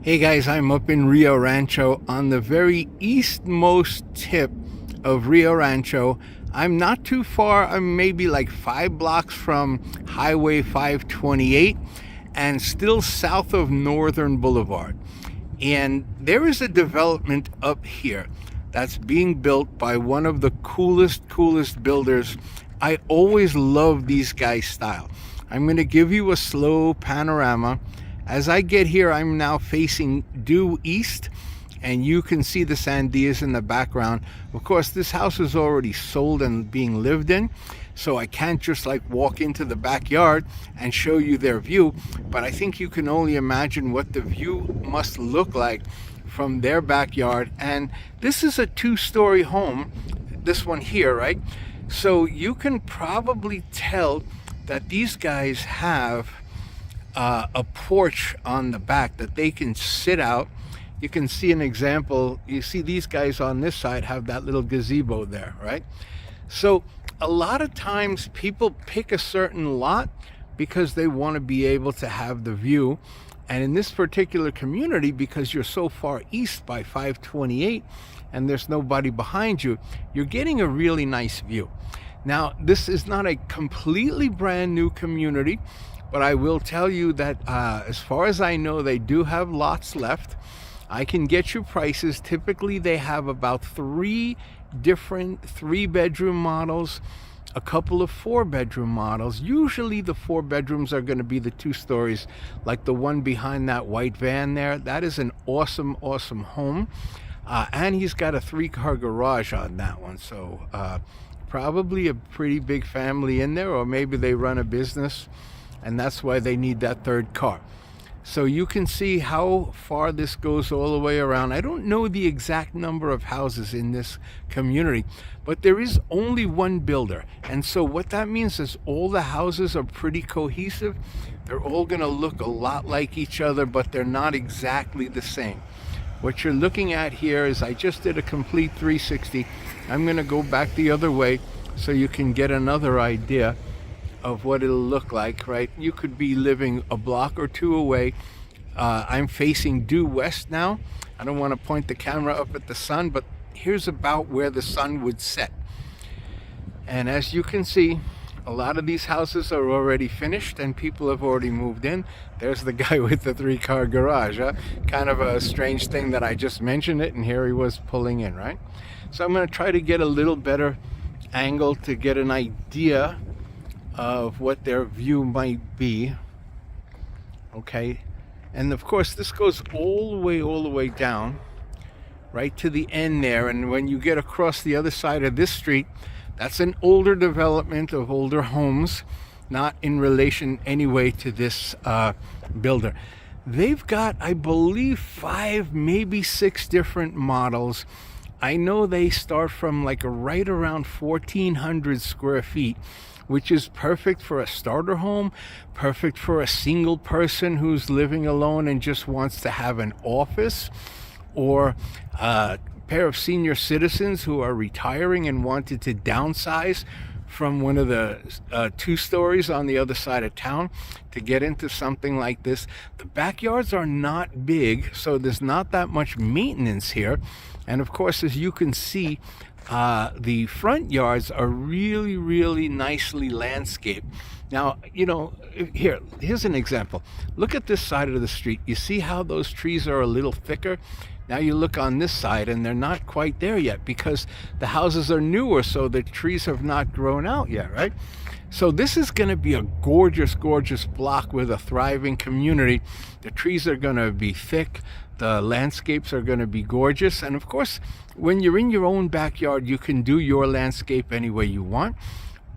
Hey guys, I'm up in Rio Rancho on the very eastmost tip of Rio Rancho. I'm not too far. I'm maybe like 5 blocks from Highway 528 and still south of Northern Boulevard. And there is a development up here that's being built by one of the coolest builders. I always love these guys' style. I'm going to give you a slow panorama. As I get here, I'm now facing due east, and you can see the sandias in the background. Of course, this house is already sold and being lived in, so I can't just like walk into the backyard and show you their view, but I think you can only imagine what the view must look like from their backyard. And this is a 2-story home, this one here, right? So you can probably tell that these guys have a porch on the back that they can sit out. You can see an example. You see these guys on this side have that little gazebo there, right? So a lot of times people pick a certain lot because they want to be able to have the view. And in this particular community, because you're so far east by 528 and there's nobody behind you, you're getting a really nice view. Now, this is not a completely brand new community, but I will tell you that as far as I know, they do have lots left. I can get you prices. Typically, they have about 3 different 3-bedroom models, a couple of 4-bedroom models. Usually the 4 bedrooms are going to be the 2 stories, like the one behind that white van there. That is an awesome home. And he's got a 3-car garage on that one. So probably a pretty big family in there, or maybe they run a business and that's why they need that 3rd car. So you can see how far this goes all the way around. I don't know the exact number of houses in this community, but there is only one builder. And so what that means is all the houses are pretty cohesive. They're all gonna look a lot like each other, but they're not exactly the same. What you're looking at here is, I just did a complete 360. I'm gonna go back the other way so you can get another idea of what it'll look like, right? You could be living a block or 2 away. I'm facing due west now. I don't want to point the camera up at the sun, but here's about where the sun would set. And as you can see, a lot of these houses are already finished and people have already moved in. There's the guy with the 3-car garage. Kind of a strange thing that I just mentioned it, and here he was pulling in, right? So I'm going to try to get a little better angle to get an idea of what their view might be. Okay, and of course this goes all the way down right to the end there, and when you get across the other side of this street, that's an older development of older homes, not in relation anyway to this builder. They've got, I believe, 5, maybe 6 different models. I know they start from like right around 1,400 square feet, which is perfect for a starter home, perfect for a single person who's living alone and just wants to have an office, or a pair of senior citizens who are retiring and wanted to downsize from one of the 2 stories on the other side of town to get into something like this. The backyards are not big, so there's not that much maintenance here. And of course, as you can see, the front yards are really nicely landscaped. Now, you know, here's an example. Look at this side of the street. You see how those trees are a little thicker? Now you look on this side and they're not quite there yet because the houses are newer, so the trees have not grown out yet, right? So this is going to be a gorgeous block with a thriving community. The trees are going to be thick. The landscapes are going to be gorgeous. And of course, when you're in your own backyard, you can do your landscape any way you want.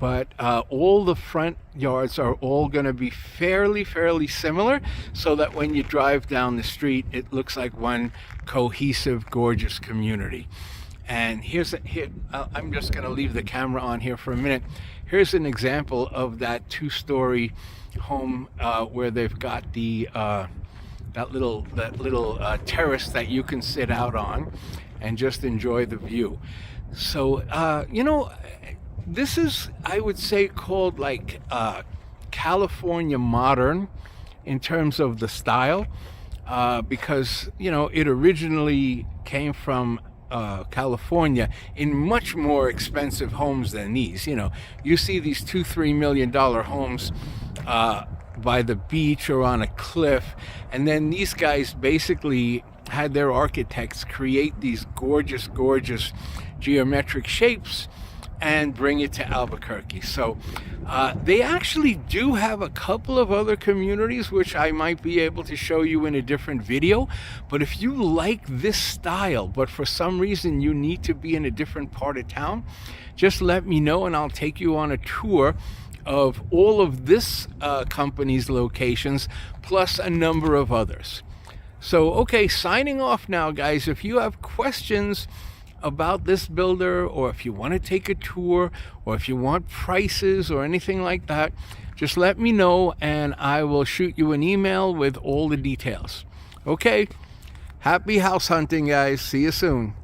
But all the front yards are all going to be fairly similar, so that when you drive down the street, it looks like one cohesive, gorgeous community. And I'm just going to leave the camera on here for a minute. Here's an example of that 2-story home where they've got the that little terrace that you can sit out on and just enjoy the view. So you know, this is, I would say, called like California modern in terms of the style. because, you know, it originally came from California in much more expensive homes than these. You know, you see these $2-3 million homes by the beach or on a cliff, and then these guys basically had their architects create these gorgeous, gorgeous geometric shapes and bring it to Albuquerque. So they actually do have a couple of other communities which I might be able to show you in a different video. But if you like this style, but for some reason you need to be in a different part of town, just let me know and I'll take you on a tour of all of this company's locations, plus a number of others. So, okay, signing off now, guys. If you have questions about this builder, or if you want to take a tour, or if you want prices or anything like that, just let me know and I will shoot you an email with all the details. Okay, happy house hunting, guys. See you soon.